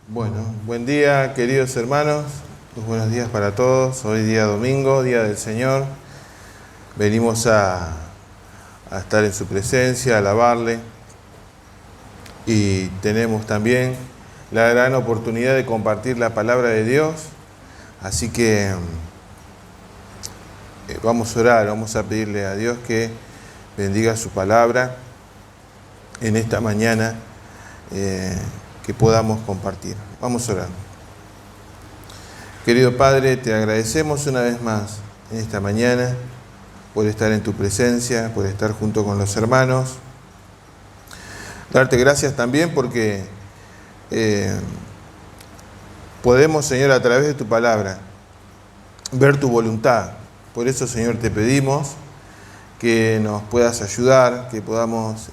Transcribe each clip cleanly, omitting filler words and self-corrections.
Bueno, buen día queridos hermanos, buenos días para todos. Hoy día domingo, día del Señor. Venimos a estar en su presencia, a alabarle, y tenemos también la gran oportunidad de compartir la palabra de Dios. Así que vamos a orar, vamos a pedirle a Dios que bendiga su palabra en esta mañana, que podamos compartir. Vamos a orar. Querido Padre, te agradecemos una vez más en esta mañana por estar en tu presencia, por estar junto con los hermanos. Darte gracias también porque podemos, Señor, a través de tu palabra, ver tu voluntad. Por eso, Señor, te pedimos que nos puedas ayudar, que podamos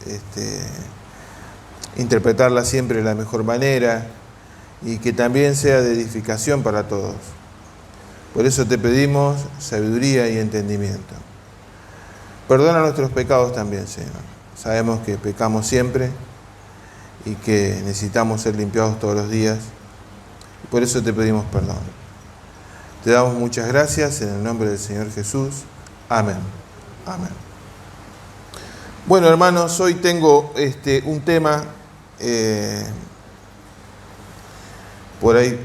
interpretarla siempre de la mejor manera y que también sea de edificación para todos. Por eso te pedimos sabiduría y entendimiento. Perdona nuestros pecados también, Señor. Sabemos que pecamos siempre y que necesitamos ser limpiados todos los días. Y por eso te pedimos perdón. Te damos muchas gracias en el nombre del Señor Jesús. Amén. Amén. Bueno, hermanos, hoy tengo un tema por ahí,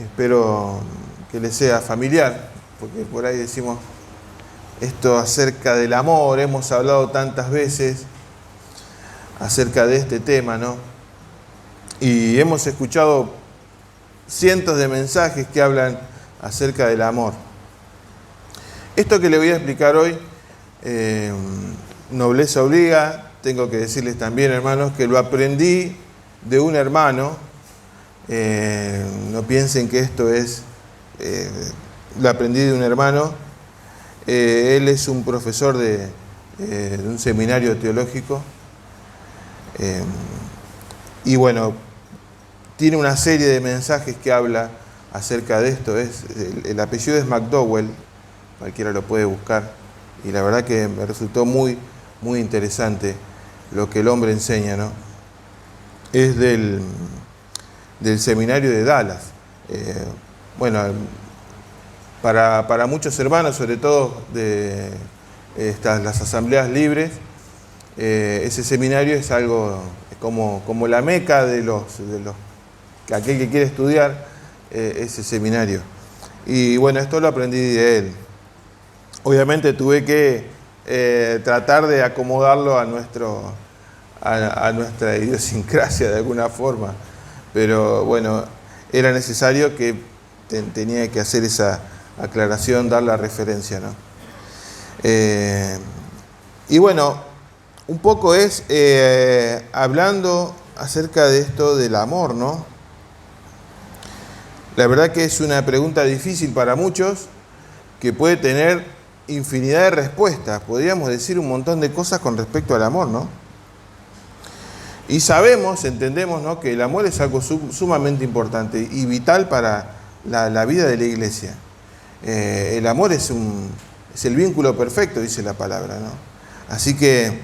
espero que les sea familiar, porque por ahí decimos esto acerca del amor. Hemos hablado tantas veces acerca de este tema, ¿no? Y hemos escuchado cientos de mensajes que hablan acerca del amor. Esto que le voy a explicar hoy, nobleza obliga. Tengo que decirles también, hermanos, que lo aprendí de un hermano. No piensen que esto es... lo aprendí de un hermano. Él es un profesor de un seminario teológico. Y bueno, tiene una serie de mensajes que habla acerca de esto. El apellido es McDowell, cualquiera lo puede buscar. Y la verdad que me resultó muy interesante lo que el hombre enseña, ¿no? Es del seminario de Dallas. Bueno, para muchos hermanos, sobre todo de las asambleas libres, ese seminario es algo como la meca de aquel que quiere estudiar ese seminario. Y bueno, esto lo aprendí de él. Obviamente tuve que tratar de acomodarlo a nuestra idiosincrasia de alguna forma, pero bueno, era necesario que tenía que hacer esa aclaración, dar la referencia, ¿no? Y bueno, un poco es hablando acerca de esto del amor, ¿no? La verdad que es una pregunta difícil para muchos, que puede tener infinidad de respuestas. Podríamos decir un montón de cosas con respecto al amor, ¿no? Y sabemos, entendemos, ¿no?, que el amor es algo sumamente importante y vital para la vida de la iglesia. El amor es el vínculo perfecto, dice la palabra, ¿no? Así que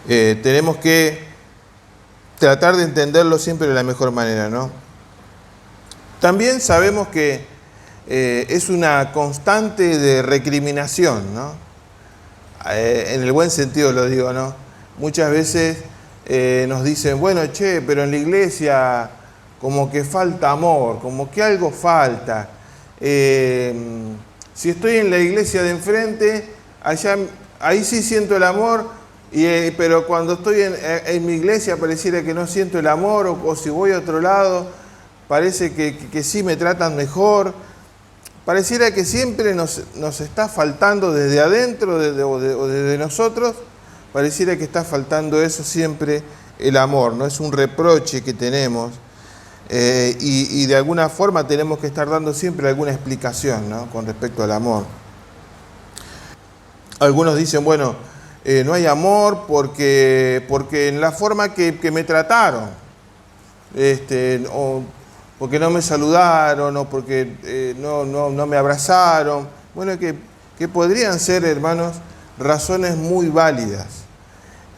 tenemos que tratar de entenderlo siempre de la mejor manera, ¿no? También sabemos que es una constante de recriminación, ¿no? En el buen sentido lo digo, ¿no? Muchas veces nos dicen, bueno, pero en la iglesia como que falta amor, como que algo falta. Si estoy en la iglesia de enfrente, ahí sí siento el amor, pero cuando estoy en mi iglesia pareciera que no siento el amor, o si voy a otro lado, parece que sí me tratan mejor. Pareciera que siempre nos está faltando desde adentro o desde nosotros, pareciera que está faltando eso siempre, el amor, ¿no? Es un reproche que tenemos y de alguna forma tenemos que estar dando siempre alguna explicación, ¿no?, con respecto al amor. Algunos dicen, bueno, no hay amor porque en la forma que me trataron, o porque no me saludaron, o porque no me abrazaron. Bueno, que podrían ser, hermanos, razones muy válidas,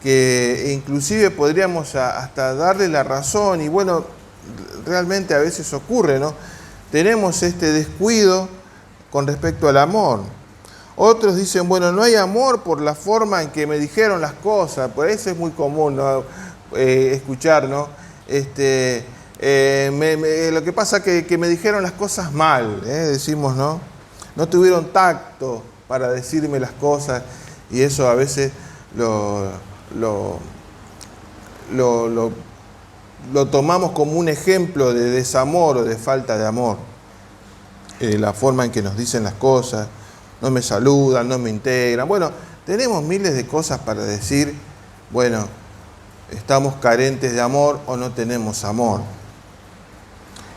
que inclusive podríamos hasta darle la razón, y bueno, realmente a veces ocurre, ¿no? Tenemos este descuido con respecto al amor. Otros dicen, bueno, no hay amor por la forma en que me dijeron las cosas. Por eso es muy común, ¿no? Escuchar, ¿no? Lo que pasa es que me dijeron las cosas mal, decimos, ¿no? No tuvieron tacto para decirme las cosas, y eso a veces lo tomamos como un ejemplo de desamor o de falta de amor. La forma en que nos dicen las cosas, no me saludan, no me integran. Bueno, tenemos miles de cosas para decir, bueno, estamos carentes de amor o no tenemos amor.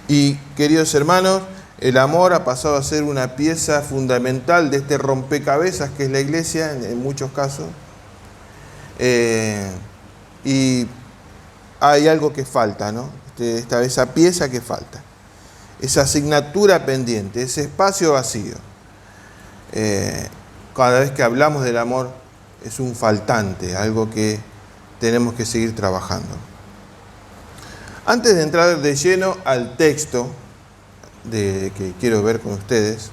Y, queridos hermanos, el amor ha pasado a ser una pieza fundamental de este rompecabezas que es la iglesia, en muchos casos. Y hay algo que falta, ¿no? Esa pieza que falta. Esa asignatura pendiente, ese espacio vacío. Cada vez que hablamos del amor es un faltante, algo que tenemos que seguir trabajando. Antes de entrar de lleno al texto que quiero ver con ustedes,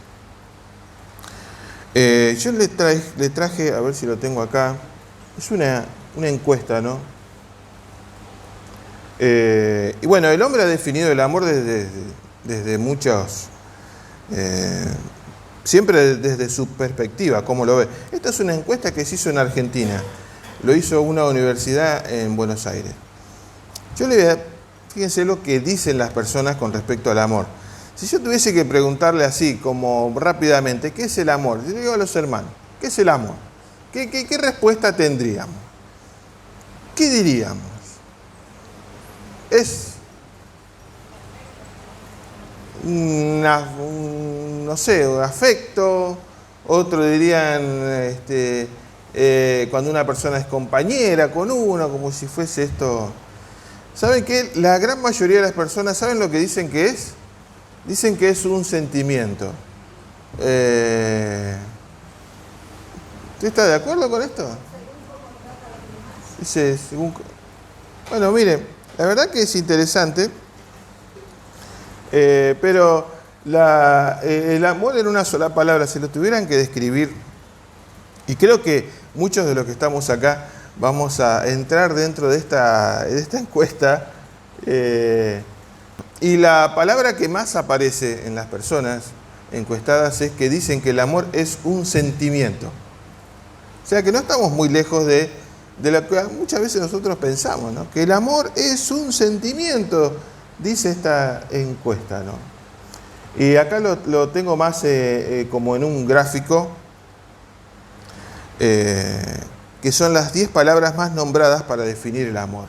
yo le traje, a ver si lo tengo acá, es una encuesta, ¿no? Y bueno, el hombre ha definido el amor desde muchos, siempre desde su perspectiva, cómo lo ve. Esta es una encuesta que se hizo en Argentina, lo hizo una universidad en Buenos Aires. Fíjense lo que dicen las personas con respecto al amor. Si yo tuviese que preguntarle así, como rápidamente, ¿qué es el amor? Yo le digo a los hermanos, ¿qué es el amor? ¿Qué respuesta tendríamos? ¿Qué diríamos? Es no sé, un afecto. Otros dirían cuando una persona es compañera con uno, como si fuese esto. ¿Saben qué? La gran mayoría de las personas, ¿saben lo que dicen que es? Dicen que es un sentimiento. ¿Usted está de acuerdo con esto? Dice, bueno, miren, la verdad que es interesante, pero el amor en una sola palabra, si lo tuvieran que describir, y creo que muchos de los que estamos acá vamos a entrar dentro de esta encuesta, y la palabra que más aparece en las personas encuestadas es que dicen que el amor es un sentimiento. O sea que no estamos muy lejos de lo que muchas veces nosotros pensamos, ¿no? Que el amor es un sentimiento, dice esta encuesta, ¿no? Y acá lo tengo más como en un gráfico, que son las 10 palabras más nombradas para definir el amor.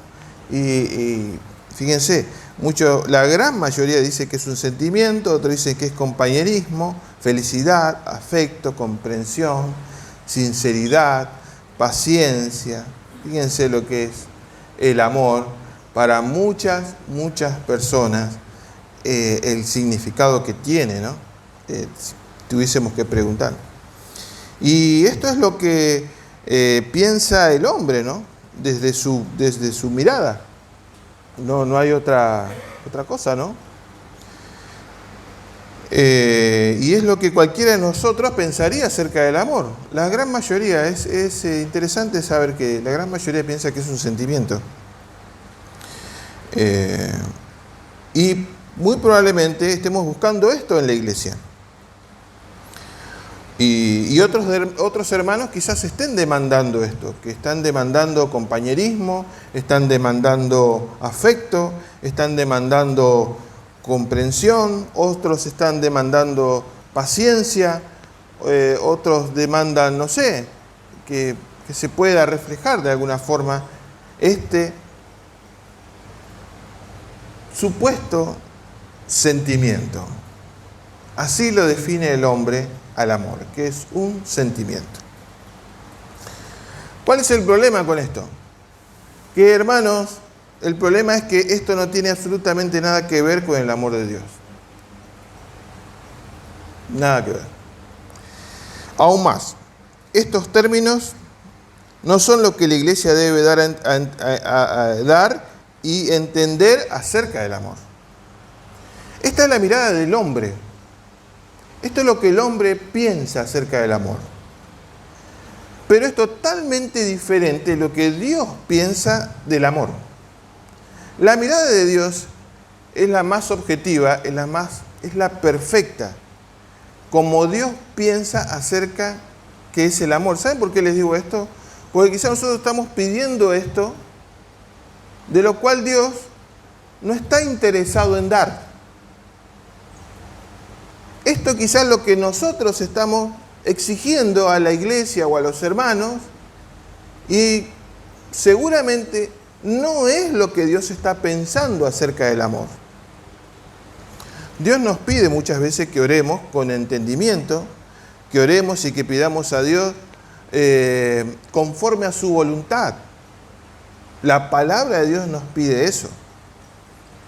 Y fíjense, la gran mayoría dice que es un sentimiento, otros dicen que es compañerismo, felicidad, afecto, comprensión, sinceridad, paciencia. Fíjense lo que es el amor para muchas personas, el significado que tiene, ¿no? Si tuviésemos que preguntar. Y esto es lo que piensa el hombre, ¿no? Desde su mirada. No hay otra cosa, ¿no? Y es lo que cualquiera de nosotros pensaría acerca del amor. La gran mayoría, es interesante saber que la gran mayoría piensa que es un sentimiento. Y muy probablemente estemos buscando esto en la iglesia. Y otros hermanos quizás estén demandando esto, que están demandando compañerismo, están demandando afecto, están demandando comprensión, otros están demandando paciencia, otros demandan, no sé, que se pueda reflejar de alguna forma este supuesto sentimiento. Así lo define el hombre al amor, que es un sentimiento. ¿Cuál es el problema con esto? Que, hermanos, el problema es que esto no tiene absolutamente nada que ver con el amor de Dios. Nada que ver. Aún más, estos términos no son lo que la iglesia debe dar y entender acerca del amor. Esta es la mirada del hombre. Esto es lo que el hombre piensa acerca del amor. Pero es totalmente diferente lo que Dios piensa del amor. La mirada de Dios es la más objetiva, es la perfecta. Como Dios piensa acerca que es el amor. ¿Saben por qué les digo esto? Porque quizás nosotros estamos pidiendo esto, de lo cual Dios no está interesado en dar. Esto quizás es lo que nosotros estamos exigiendo a la iglesia o a los hermanos, y seguramente no es lo que Dios está pensando acerca del amor. Dios nos pide muchas veces que oremos con entendimiento, que oremos y que pidamos a Dios conforme a su voluntad. La palabra de Dios nos pide eso.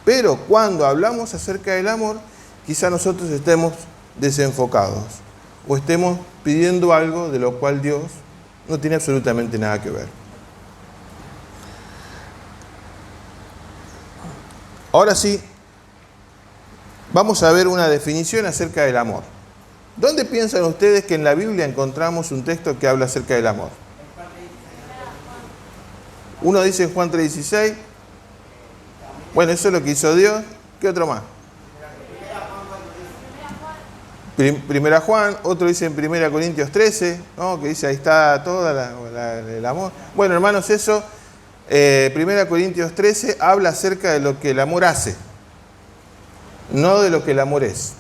Pero cuando hablamos acerca del amor, quizá nosotros estemos desenfocados o estemos pidiendo algo de lo cual Dios no tiene absolutamente nada que ver. Ahora sí, vamos a ver una definición acerca del amor. ¿Dónde piensan ustedes que en la Biblia encontramos un texto que habla acerca del amor? Uno dice en Juan 3:16. Bueno, eso es lo que hizo Dios. ¿Qué otro más? Primera Juan, otro dice en 1 Corintios 13, ¿no? Que dice ahí está todo el amor. Bueno, hermanos, eso, 1 Corintios 13 habla acerca de lo que el amor hace, no de lo que el amor es.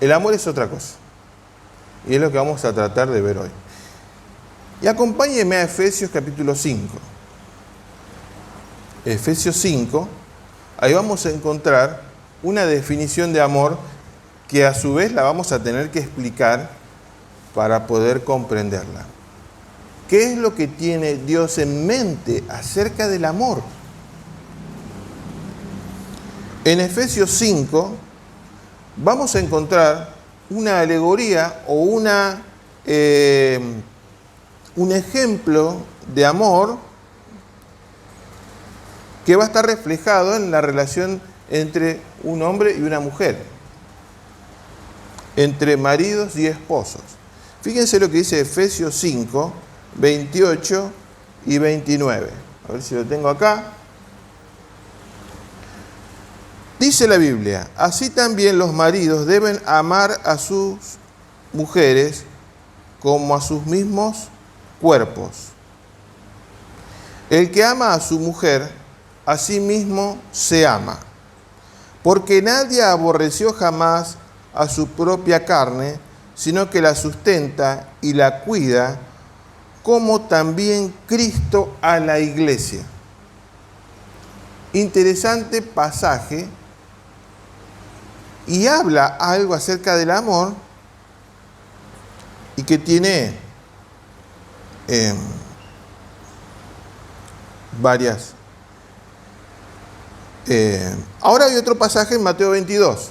El amor es otra cosa. Y es lo que vamos a tratar de ver hoy. Y acompáñenme a Efesios capítulo 5. Efesios 5, ahí vamos a encontrar una definición de amor que a su vez la vamos a tener que explicar para poder comprenderla. ¿Qué es lo que tiene Dios en mente acerca del amor? En Efesios 5 vamos a encontrar una alegoría o un ejemplo de amor que va a estar reflejado en la relación entre un hombre y una mujer, entre maridos y esposos. Fíjense lo que dice Efesios 5, 28 y 29. A ver si lo tengo acá. Dice la Biblia: así también los maridos deben amar a sus mujeres como a sus mismos cuerpos. El que ama a su mujer, a sí mismo se ama, porque nadie aborreció jamás a su propia carne, sino que la sustenta y la cuida, como también Cristo a la iglesia. Interesante pasaje, y habla algo acerca del amor y que tiene varias. Ahora hay otro pasaje en Mateo 22,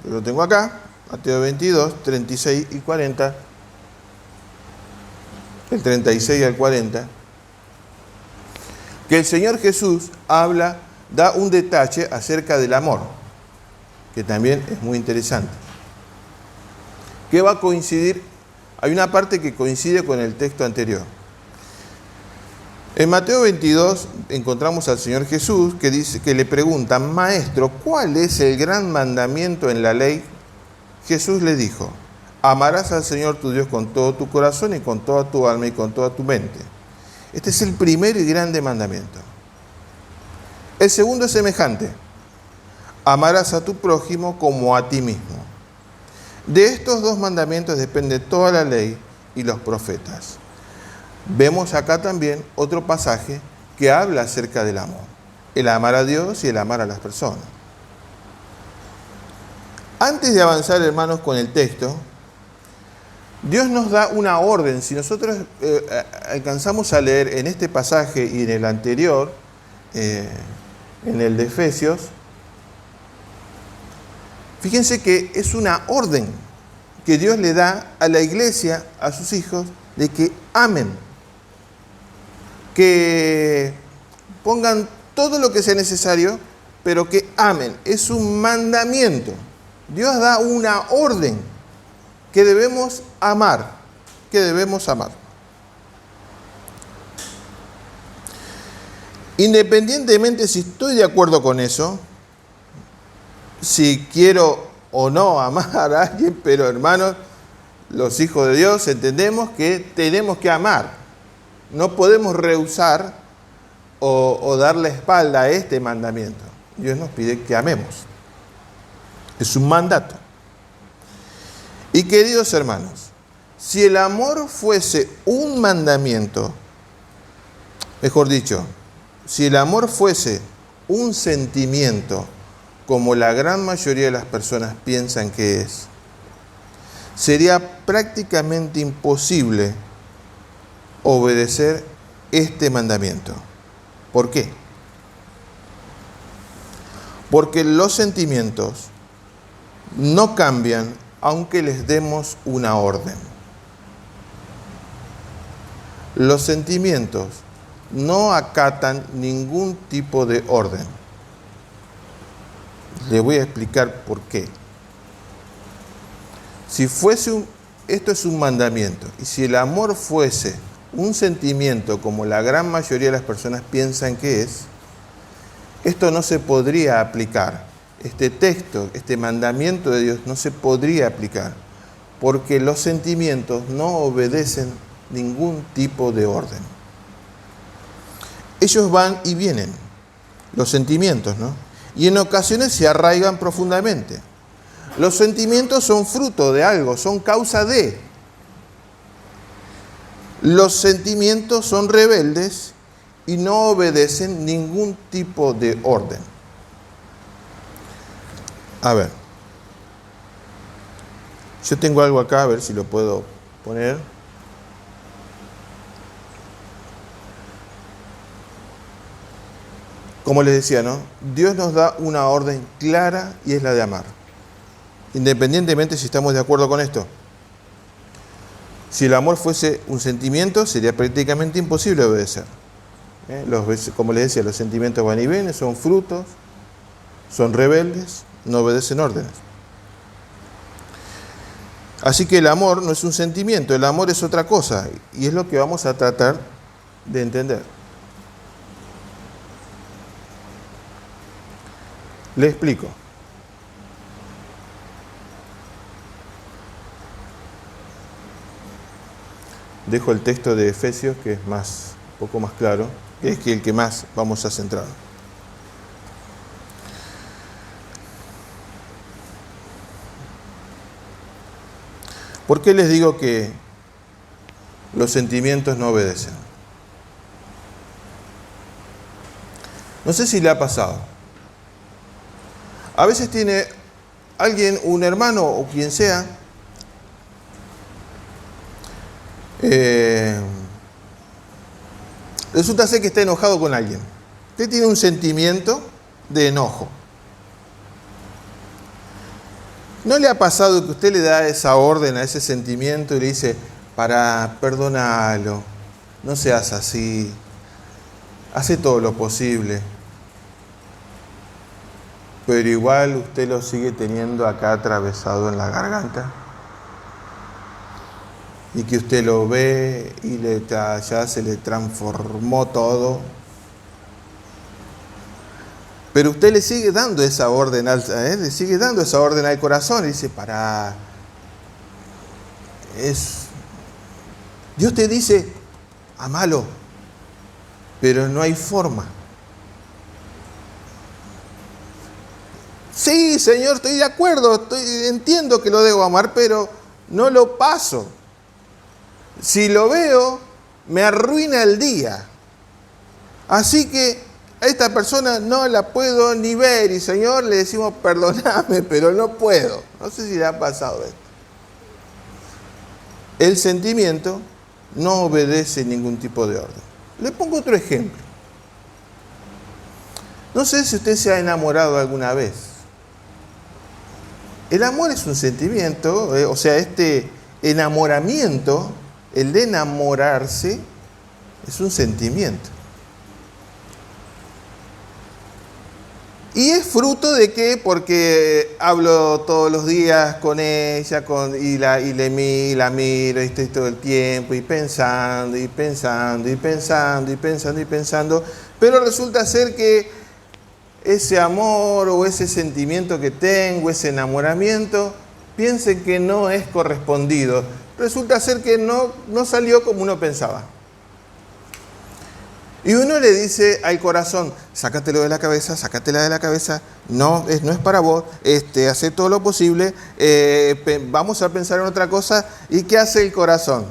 yo lo tengo acá, Mateo 22, 36 y 40, el 36 al 40, que el Señor Jesús da un detalle acerca del amor, que también es muy interesante, que va a coincidir, hay una parte que coincide con el texto anterior. En Mateo 22 encontramos al Señor Jesús que dice, que le preguntan: Maestro, ¿cuál es el gran mandamiento en la ley? Jesús le dijo: amarás al Señor tu Dios con todo tu corazón y con toda tu alma y con toda tu mente. Este es el primer y grande mandamiento. El segundo es semejante: amarás a tu prójimo como a ti mismo. De estos dos mandamientos depende toda la ley y los profetas. Vemos acá también otro pasaje que habla acerca del amor. El amar a Dios y el amar a las personas. Antes de avanzar, hermanos, con el texto, Dios nos da una orden. Si nosotros alcanzamos a leer en este pasaje y en el anterior, en el de Efesios, fíjense que es una orden que Dios le da a la iglesia, a sus hijos, de que amen, que pongan todo lo que sea necesario pero que amen. Es un mandamiento. Dios da una orden que debemos amar, que debemos amar. Independientemente si estoy de acuerdo con eso, si quiero o no amar a alguien, pero hermanos, los hijos de Dios entendemos que tenemos que amar. No podemos rehusar o dar la espalda a este mandamiento. Dios nos pide que amemos. Es un mandato. Y queridos hermanos, si el amor fuese un mandamiento, mejor dicho, si el amor fuese un sentimiento, como la gran mayoría de las personas piensan que es, sería prácticamente imposible obedecer este mandamiento. ¿Por qué? Porque los sentimientos no cambian aunque les demos una orden. Los sentimientos no acatan ningún tipo de orden. Les voy a explicar por qué. Si fuese esto es un mandamiento, y si el amor fuese un sentimiento como la gran mayoría de las personas piensan que es, esto no se podría aplicar. Este texto, este mandamiento de Dios no se podría aplicar, porque los sentimientos no obedecen ningún tipo de orden. Ellos van y vienen, los sentimientos, ¿no? Y en ocasiones se arraigan profundamente. Los sentimientos son fruto de algo, son causa de. Los sentimientos son rebeldes y no obedecen ningún tipo de orden. A ver, yo tengo algo acá, a ver si lo puedo poner. Como les decía, ¿no? Dios nos da una orden clara y es la de amar. Independientemente si estamos de acuerdo con esto. Si el amor fuese un sentimiento, sería prácticamente imposible obedecer. Como les decía, los sentimientos van y vienen, son frutos, son rebeldes, no obedecen órdenes. Así que el amor no es un sentimiento, el amor es otra cosa, y es lo que vamos a tratar de entender. Le explico. Dejo el texto de Efesios, que es un poco más claro, que es el que más vamos a centrar. ¿Por qué les digo que los sentimientos no obedecen? No sé si le ha pasado. A veces tiene alguien, un hermano o quien sea, resulta ser que está enojado con alguien. Usted tiene un sentimiento de enojo. ¿No le ha pasado que usted le da esa orden a ese sentimiento y le dice, perdónalo, no seas así, hace todo lo posible? Pero igual usted lo sigue teniendo acá atravesado en la garganta. Y que usted lo ve y ya se le transformó todo. Pero usted le sigue dando esa orden, le sigue dando esa orden al corazón y dice, Dios te dice, amalo, pero no hay forma. Sí, Señor, estoy de acuerdo, entiendo que lo debo amar, pero no lo paso. Si lo veo, me arruina el día. Así que a esta persona no la puedo ni ver. Y Señor, le decimos, perdóname, pero no puedo. No sé si le ha pasado esto. El sentimiento no obedece ningún tipo de orden. Le pongo otro ejemplo. No sé si usted se ha enamorado alguna vez. El amor es un sentimiento, o sea, este enamoramiento, el de enamorarse, es un sentimiento. Y es fruto de que, porque hablo todos los días con ella, y la miro, y estoy todo el tiempo, y pensando, y pensando, y pensando, y pensando, y pensando, pero resulta ser que ese amor o ese sentimiento que tengo, ese enamoramiento, piensen que no es correspondido. Resulta ser que no salió como uno pensaba. Y uno le dice al corazón, sácatelo de la cabeza, sácatela de la cabeza, no es para vos, hace todo lo posible, vamos a pensar en otra cosa. ¿Y qué hace el corazón?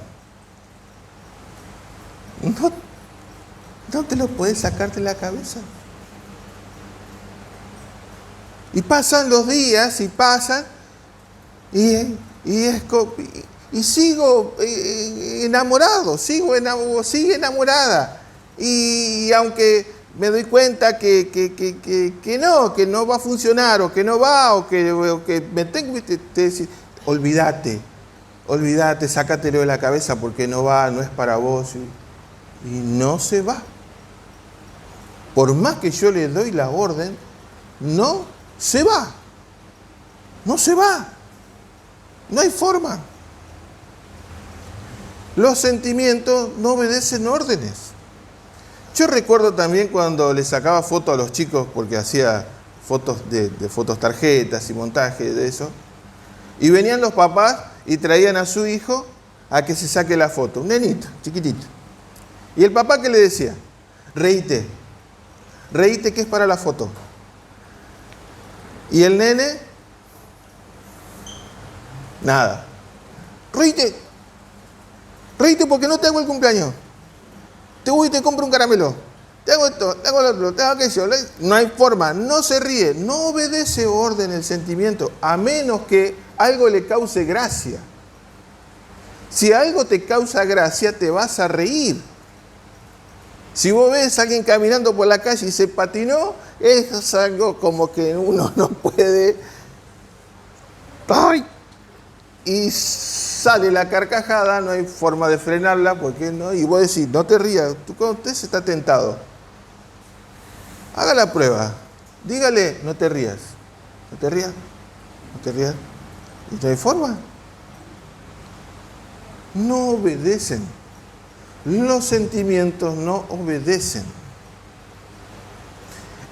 No te lo puedes sacar de la cabeza. Y pasan los días, y pasan, y sigo enamorado, sigue enamorada. Y aunque me doy cuenta que no va a funcionar, o que no va, o que me tengo que decir, olvídate, sácatelo de la cabeza porque no va, no es para vos. Y no se va. Por más que yo le doy la orden, no se va. No se va. No hay forma. Los sentimientos no obedecen órdenes. Yo recuerdo también cuando le sacaba fotos a los chicos, porque hacía fotos de fotos tarjetas y montaje de eso, y venían los papás y traían a su hijo a que se saque la foto, un nenito, chiquitito. Y el papá, ¿qué le decía? Reíte que es para la foto. Y el nene, nada. Reíte porque no te hago el cumpleaños. Te voy y te compro un caramelo. Te hago esto, te hago lo otro, te hago aquello. No hay forma, no se ríe, no obedece orden el sentimiento, a menos que algo le cause gracia. Si algo te causa gracia, te vas a reír. Si vos ves a alguien caminando por la calle y se patinó, es algo como que uno no puede. ¡Ay! Y sale la carcajada, no hay forma de frenarla, porque no, y vos decís, no te rías, tú cuando usted se está tentado, haga la prueba, dígale, no te rías, y no hay forma. No obedecen, los sentimientos no obedecen.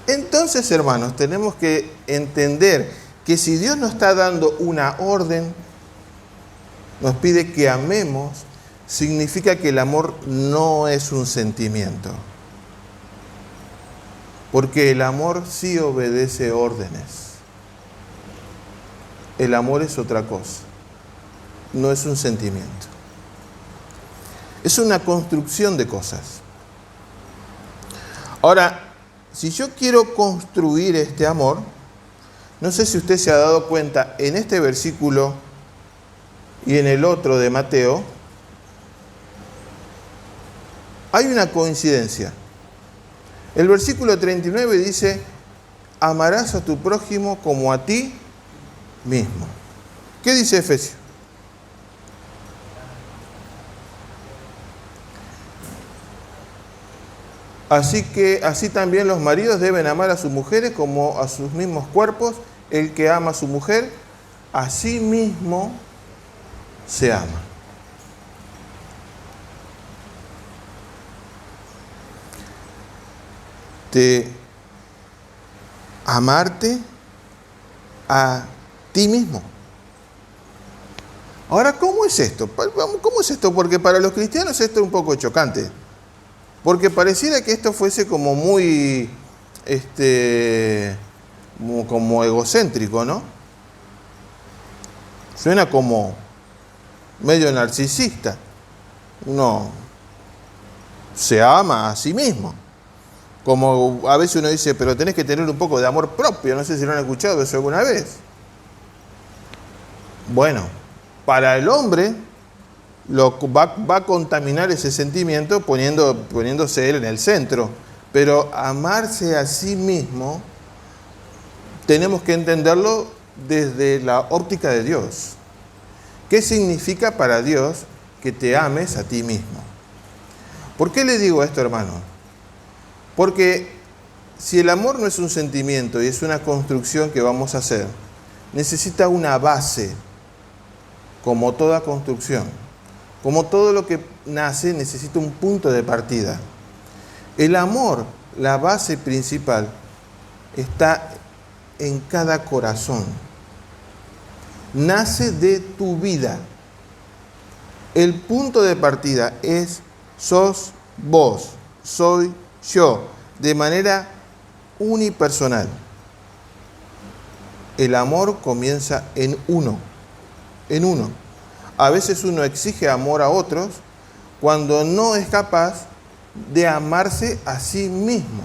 Entonces, hermanos, tenemos que entender que si Dios nos está dando una orden, nos pide que amemos, significa que el amor no es un sentimiento. Porque el amor sí obedece órdenes. El amor es otra cosa. No es un sentimiento. Es una construcción de cosas. Ahora, si yo quiero construir este amor, no sé si usted se ha dado cuenta, en este versículo y en el otro de Mateo, hay una coincidencia. El versículo 39 dice, amarás a tu prójimo como a ti mismo. ¿Qué dice Efesios? Así también los maridos deben amar a sus mujeres como a sus mismos cuerpos. El que ama a su mujer, a sí mismo se ama. Amarte a ti mismo. Ahora, ¿cómo es esto? ¿Cómo es esto? Porque para los cristianos esto es un poco chocante. Porque pareciera que esto fuese como muy, como egocéntrico, ¿no? Suena como medio narcisista. Uno se ama a sí mismo. Como a veces uno dice, pero tenés que tener un poco de amor propio. No sé si lo han escuchado eso alguna vez. Bueno, para el hombre va a contaminar ese sentimiento poniéndose él en el centro. Pero amarse a sí mismo, tenemos que entenderlo desde la óptica de Dios. ¿Qué significa para Dios que te ames a ti mismo? ¿Por qué le digo esto, hermano? Porque si el amor no es un sentimiento y es una construcción que vamos a hacer, necesita una base, como toda construcción. Como todo lo que nace, necesita un punto de partida. El amor, la base principal, está en cada corazón. Nace de tu vida. El punto de partida es sos vos, soy yo, de manera unipersonal. El amor comienza en uno. A veces uno exige amor a otros cuando no es capaz de amarse a sí mismo.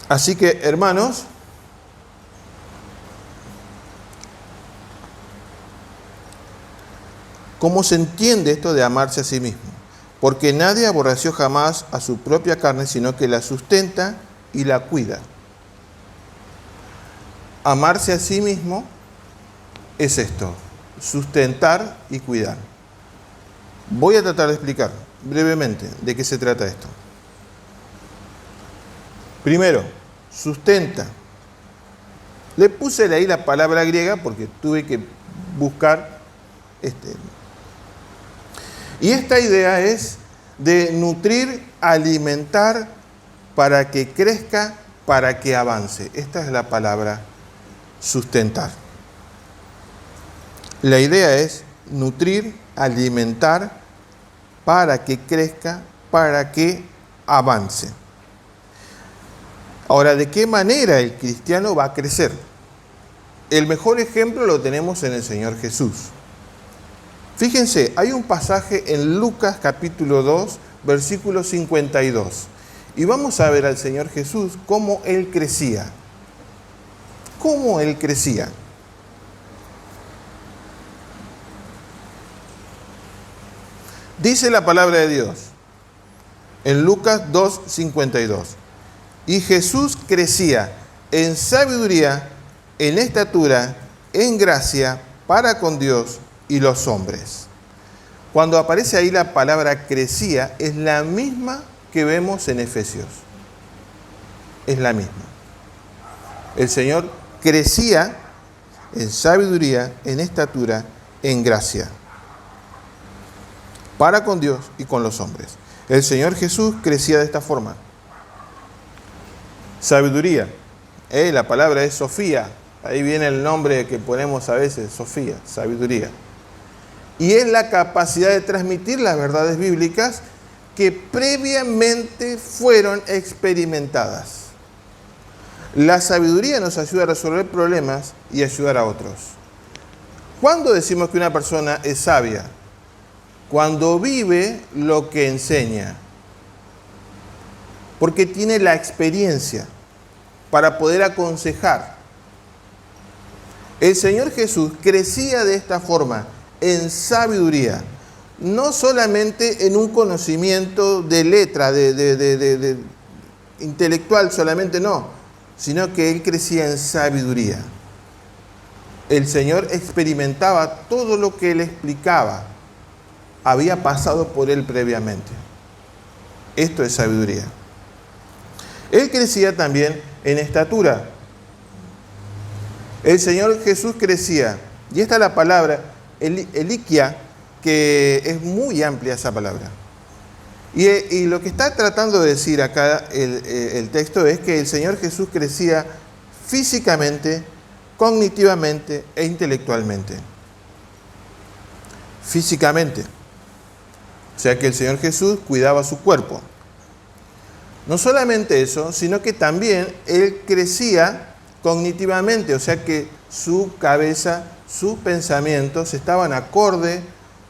Así que, hermanos, ¿cómo se entiende esto de amarse a sí mismo? Porque nadie aborreció jamás a su propia carne, sino que la sustenta y la cuida. Amarse a sí mismo es esto, sustentar y cuidar. Voy a tratar de explicar brevemente de qué se trata esto. Primero, sustenta. Le puse ahí la palabra griega porque tuve que buscar Y esta idea es de nutrir, alimentar para que crezca, para que avance. Esta es la palabra sustentar. La idea es nutrir, alimentar para que crezca, para que avance. Ahora, ¿de qué manera el cristiano va a crecer? El mejor ejemplo lo tenemos en el Señor Jesús. Fíjense, hay un pasaje en Lucas capítulo 2, versículo 52. Y vamos a ver al Señor Jesús cómo Él crecía. ¿Cómo Él crecía? Dice la palabra de Dios en Lucas 2, 52. Y Jesús crecía en sabiduría, en estatura, en gracia, para con Dios y los hombres. Cuando aparece ahí la palabra crecía, es la misma que vemos en Efesios. Es la misma. El Señor crecía en sabiduría, en estatura, en gracia, para con Dios y con los hombres. El Señor Jesús crecía de esta forma. Sabiduría. La palabra es Sofía. Ahí viene el nombre que ponemos a veces, Sofía, sabiduría. Y es la capacidad de transmitir las verdades bíblicas que previamente fueron experimentadas. La sabiduría nos ayuda a resolver problemas y ayudar a otros. ¿Cuándo decimos que una persona es sabia? Cuando vive lo que enseña. Porque tiene la experiencia para poder aconsejar. El Señor Jesús crecía de esta forma, en sabiduría, no solamente en un conocimiento de letra, de intelectual solamente no, sino que Él crecía en sabiduría. El Señor experimentaba todo lo que Él explicaba, había pasado por Él previamente. Esto es sabiduría. Él crecía también en estatura. El Señor Jesús crecía, y esta es la palabra, eliquia, que es muy amplia esa palabra. Y lo que está tratando de decir acá el texto es que el Señor Jesús crecía físicamente, cognitivamente e intelectualmente. Físicamente. O sea que el Señor Jesús cuidaba su cuerpo. No solamente eso, sino que también Él crecía cognitivamente, o sea que su cabeza, sus pensamientos estaban acorde,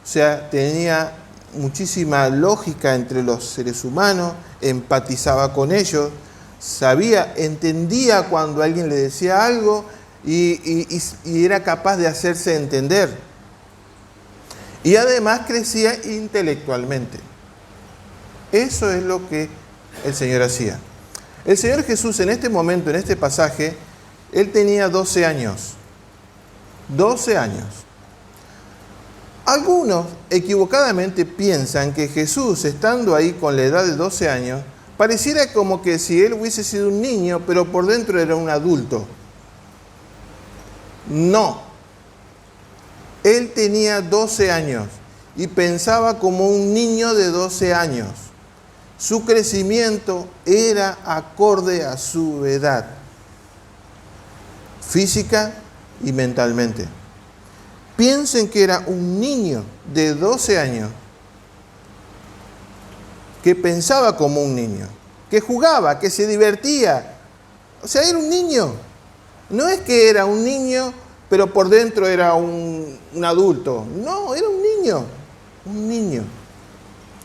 o sea, tenía muchísima lógica entre los seres humanos, empatizaba con ellos, sabía, entendía cuando alguien le decía algo y era capaz de hacerse entender. Y además crecía intelectualmente. Eso es lo que el Señor hacía. El Señor Jesús en este momento, en este pasaje, Él tenía 12 años. 12 años. Algunos equivocadamente piensan que Jesús, estando ahí con la edad de 12 años, pareciera como que si él hubiese sido un niño, pero por dentro era un adulto. No. Él tenía 12 años y pensaba como un niño de 12 años. Su crecimiento era acorde a su edad, física y mentalmente. Piensen que era un niño de 12 años que pensaba como un niño, que jugaba, que se divertía. O sea, era un niño. No es que era un niño, pero por dentro era un adulto. No, era un niño. Un niño.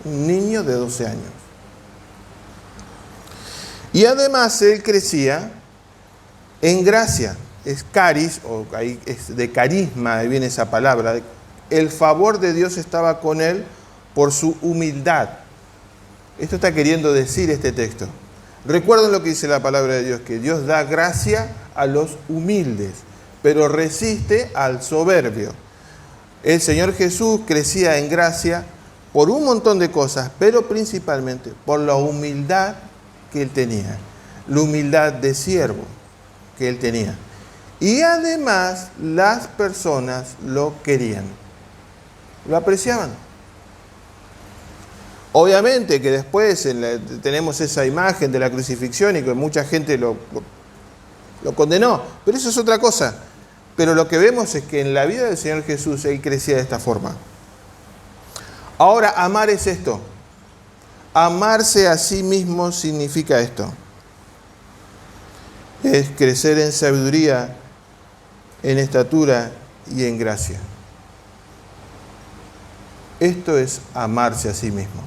Un niño de 12 años. Y además él crecía en gracia. Es caris, o ahí es de carisma, ahí viene esa palabra. El favor de Dios estaba con él por su humildad. Esto está queriendo decir este texto. Recuerden lo que dice la palabra de Dios, que Dios da gracia a los humildes, pero resiste al soberbio. El Señor Jesús crecía en gracia por un montón de cosas, pero principalmente por la humildad que él tenía, la humildad de siervo que él tenía. Y además las personas lo querían, lo apreciaban. Obviamente que después tenemos esa imagen de la crucifixión y que mucha gente lo condenó, pero eso es otra cosa. Pero lo que vemos es que en la vida del Señor Jesús él crecía de esta forma. Ahora, amar es esto. Amarse a sí mismo significa esto. Es crecer en sabiduría, en estatura y en gracia. Esto es amarse a sí mismo.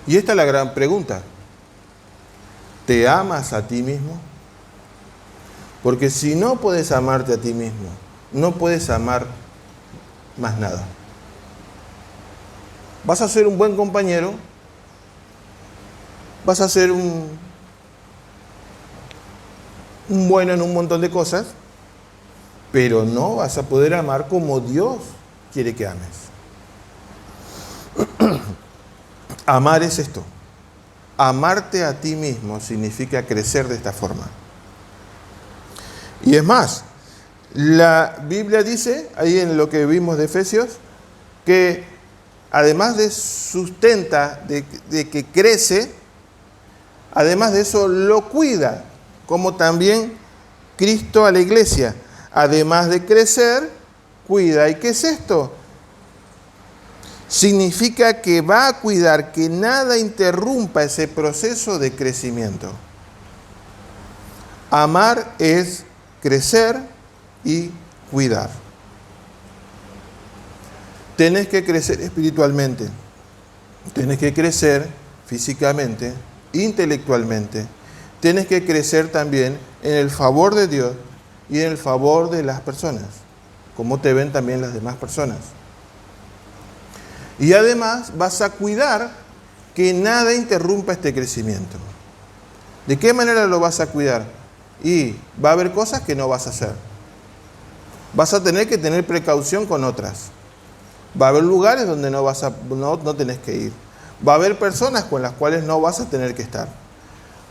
Y esta es la gran pregunta. ¿Te amas a ti mismo? Porque si no puedes amarte a ti mismo, no puedes amar más nada. Vas a ser un buen compañero, vas a ser un bueno en un montón de cosas, pero no vas a poder amar como Dios quiere que ames. Amar es esto. Amarte a ti mismo significa crecer de esta forma. Y es más, la Biblia dice, ahí en lo que vimos de Efesios, que además de sustenta, de que crece, además de eso lo cuida, como también Cristo a la iglesia. Además de crecer, cuida. ¿Y qué es esto? Significa que va a cuidar que nada interrumpa ese proceso de crecimiento. Amar es crecer y cuidar. Tenés que crecer espiritualmente, tenés que crecer físicamente, intelectualmente, tenés que crecer también en el favor de Dios y en el favor de las personas, como te ven también las demás personas. Y además vas a cuidar que nada interrumpa este crecimiento. ¿De qué manera lo vas a cuidar? Y va a haber cosas que no vas a hacer. Vas a tener que tener precaución con otras. Va a haber lugares donde no tenés que ir. Va a haber personas con las cuales no vas a tener que estar.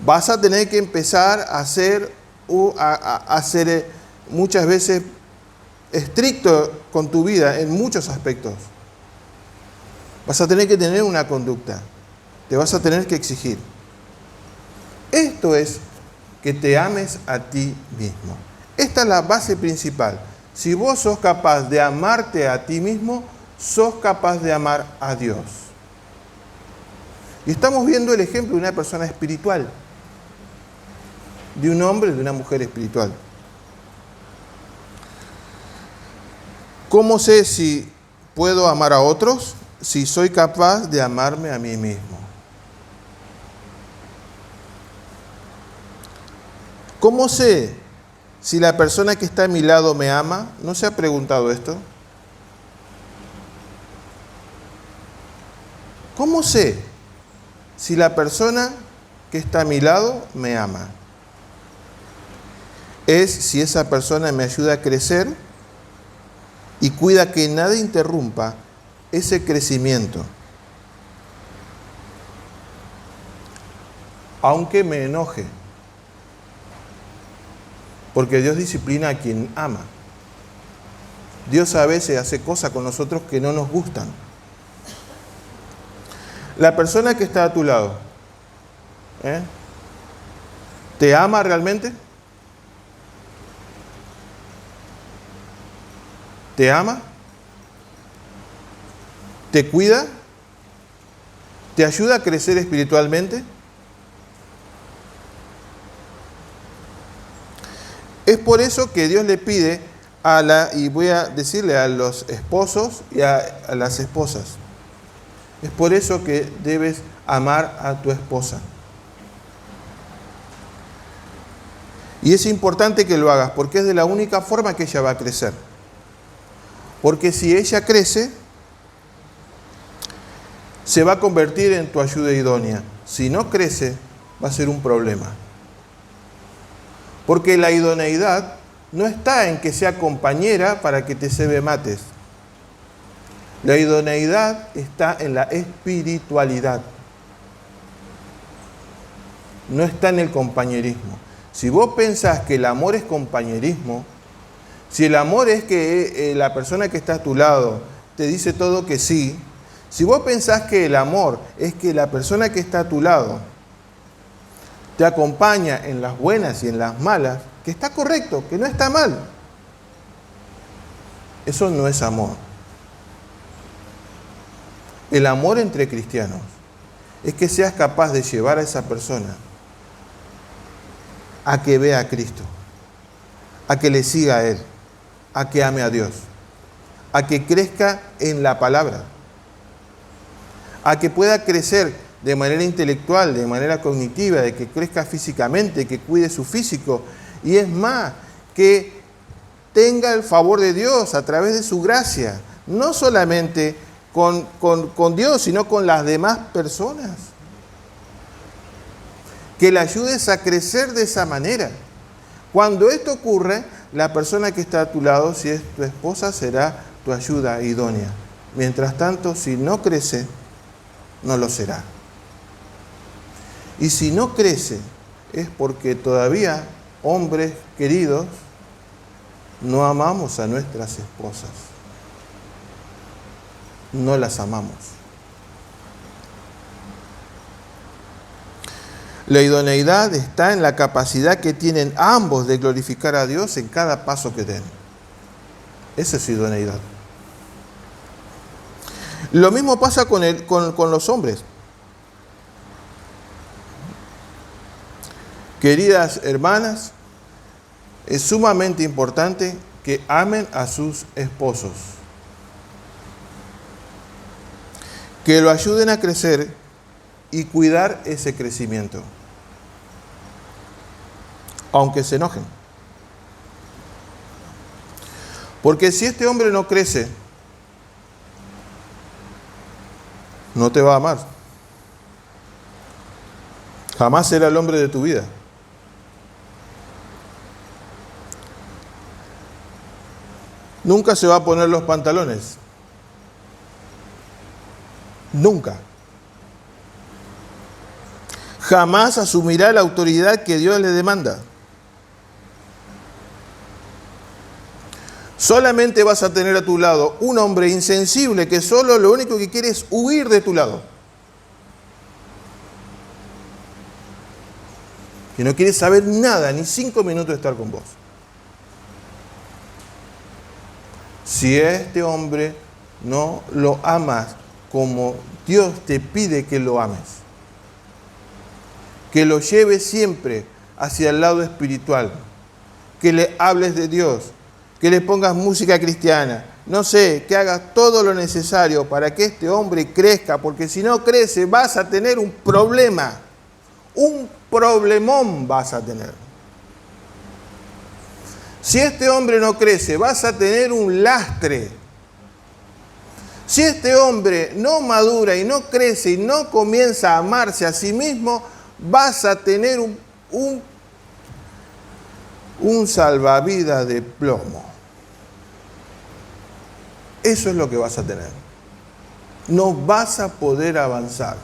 Vas a tener que empezar a ser muchas veces estricto con tu vida en muchos aspectos. Vas a tener que tener una conducta. Te vas a tener que exigir. Esto es que te ames a ti mismo. Esta es la base principal. Si vos sos capaz de amarte a ti mismo, sos capaz de amar a Dios. Y estamos viendo el ejemplo de una persona espiritual, de un hombre y de una mujer espiritual. ¿Cómo sé si puedo amar a otros? Si soy capaz de amarme a mí mismo. ¿Cómo sé si la persona que está a mi lado me ama? ¿No se ha preguntado esto? ¿Cómo sé si la persona que está a mi lado me ama? es si esa persona me ayuda a crecer y cuida que nada interrumpa ese crecimiento. Aunque me enoje. Porque Dios disciplina a quien ama. Dios a veces hace cosas con nosotros que no nos gustan. La persona que está a tu lado, ¿te ama realmente? ¿Te ama? ¿Te cuida? ¿Te ayuda a crecer espiritualmente? Es por eso que Dios le pide y voy a decirle a los esposos y a las esposas, es por eso que debes amar a tu esposa. Y es importante que lo hagas, porque es de la única forma que ella va a crecer. Porque si ella crece, se va a convertir en tu ayuda idónea. Si no crece, va a ser un problema. Porque la idoneidad no está en que sea compañera para que te cebe mates. La idoneidad está en la espiritualidad. No está en el compañerismo. Si vos pensás que el amor es compañerismo, si el amor es que la persona que está a tu lado te dice todo que sí, si vos pensás que el amor es que la persona que está a tu lado te acompaña en las buenas y en las malas, que está correcto, que no está mal, eso no es amor. El amor entre cristianos es que seas capaz de llevar a esa persona a que vea a Cristo, a que le siga a Él, a que ame a Dios, a que crezca en la palabra, a que pueda crecer de manera intelectual, de manera cognitiva, de que crezca físicamente, que cuide su físico, y es más, que tenga el favor de Dios a través de su gracia, no solamente con Dios, sino con las demás personas. Que le ayudes a crecer de esa manera. Cuando esto ocurre, la persona que está a tu lado, si es tu esposa, será tu ayuda idónea. Mientras tanto, si no crece, no lo será. Y si no crece, es porque todavía, hombres queridos, no amamos a nuestras esposas. No las amamos. La idoneidad está en la capacidad que tienen ambos de glorificar a Dios en cada paso que den. Esa es idoneidad. Lo mismo pasa con los hombres. Queridas hermanas, es sumamente importante que amen a sus esposos, que lo ayuden a crecer y cuidar ese crecimiento, aunque se enojen. Porque si este hombre no crece, no te va a amar. Jamás será el hombre de tu vida. Nunca se va a poner los pantalones. Nunca. Jamás asumirá la autoridad que Dios le demanda. Solamente vas a tener a tu lado un hombre insensible que solo lo único que quiere es huir de tu lado. Que no quiere saber nada, ni 5 minutos de estar con vos. Si a este hombre no lo amas como Dios te pide que lo ames, que lo lleves siempre hacia el lado espiritual, que le hables de Dios, que le pongas música cristiana, no sé, que hagas todo lo necesario para que este hombre crezca, porque si no crece vas a tener un problema, un problemón vas a tener. Si este hombre no crece, vas a tener un lastre. Si este hombre no madura y no crece y no comienza a amarse a sí mismo, vas a tener un salvavidas de plomo. Eso es lo que vas a tener. No vas a poder avanzar.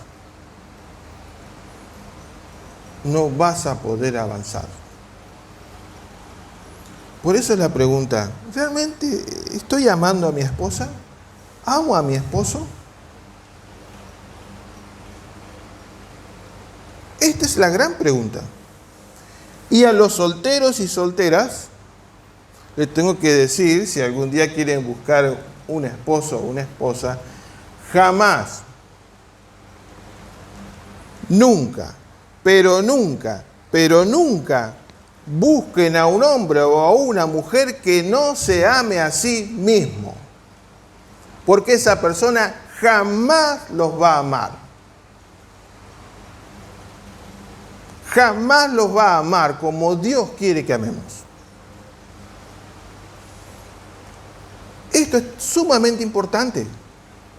No vas a poder avanzar. Por eso es la pregunta, ¿realmente estoy amando a mi esposa? ¿Amo a mi esposo? Esta es la gran pregunta. Y a los solteros y solteras, les tengo que decir, si algún día quieren buscar un esposo o una esposa, jamás, nunca, pero nunca, pero nunca busquen a un hombre o a una mujer que no se ame a sí mismo. Porque esa persona jamás los va a amar. Jamás los va a amar como Dios quiere que amemos. Esto es sumamente importante.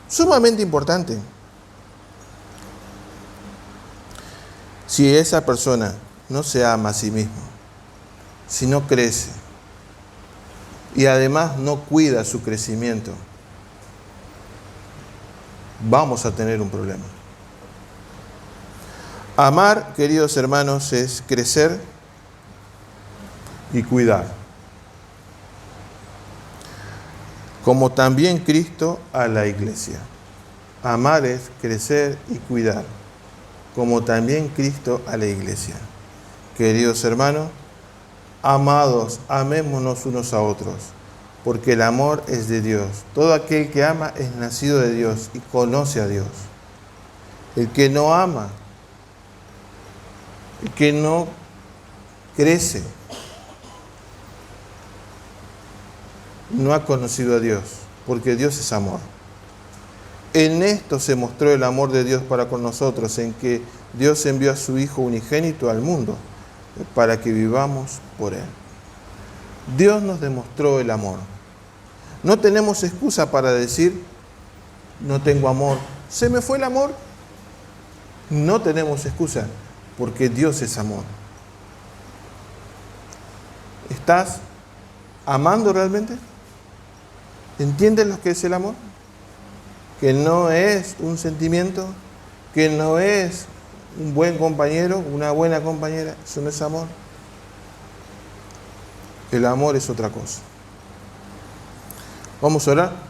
Sumamente importante. Si esa persona no se ama a sí mismo, si no crece y además no cuida su crecimiento, vamos a tener un problema. Amar, queridos hermanos, es crecer y cuidar. Como también Cristo a la iglesia. Amar es crecer y cuidar. Como también Cristo a la iglesia. Queridos hermanos, amados, amémonos unos a otros, porque el amor es de Dios. Todo aquel que ama es nacido de Dios y conoce a Dios. El que no ama, el que no crece, no ha conocido a Dios, porque Dios es amor. En esto se mostró el amor de Dios para con nosotros, en que Dios envió a su Hijo unigénito al mundo, para que vivamos por Él. Dios nos demostró el amor. No tenemos excusa para decir, no tengo amor, se me fue el amor. No tenemos excusa, porque Dios es amor. ¿Estás amando realmente? ¿Entiendes lo que es el amor? Que no es un sentimiento, que no es un buen compañero, una buena compañera. Eso no es amor. El amor es otra cosa. Vamos a orar.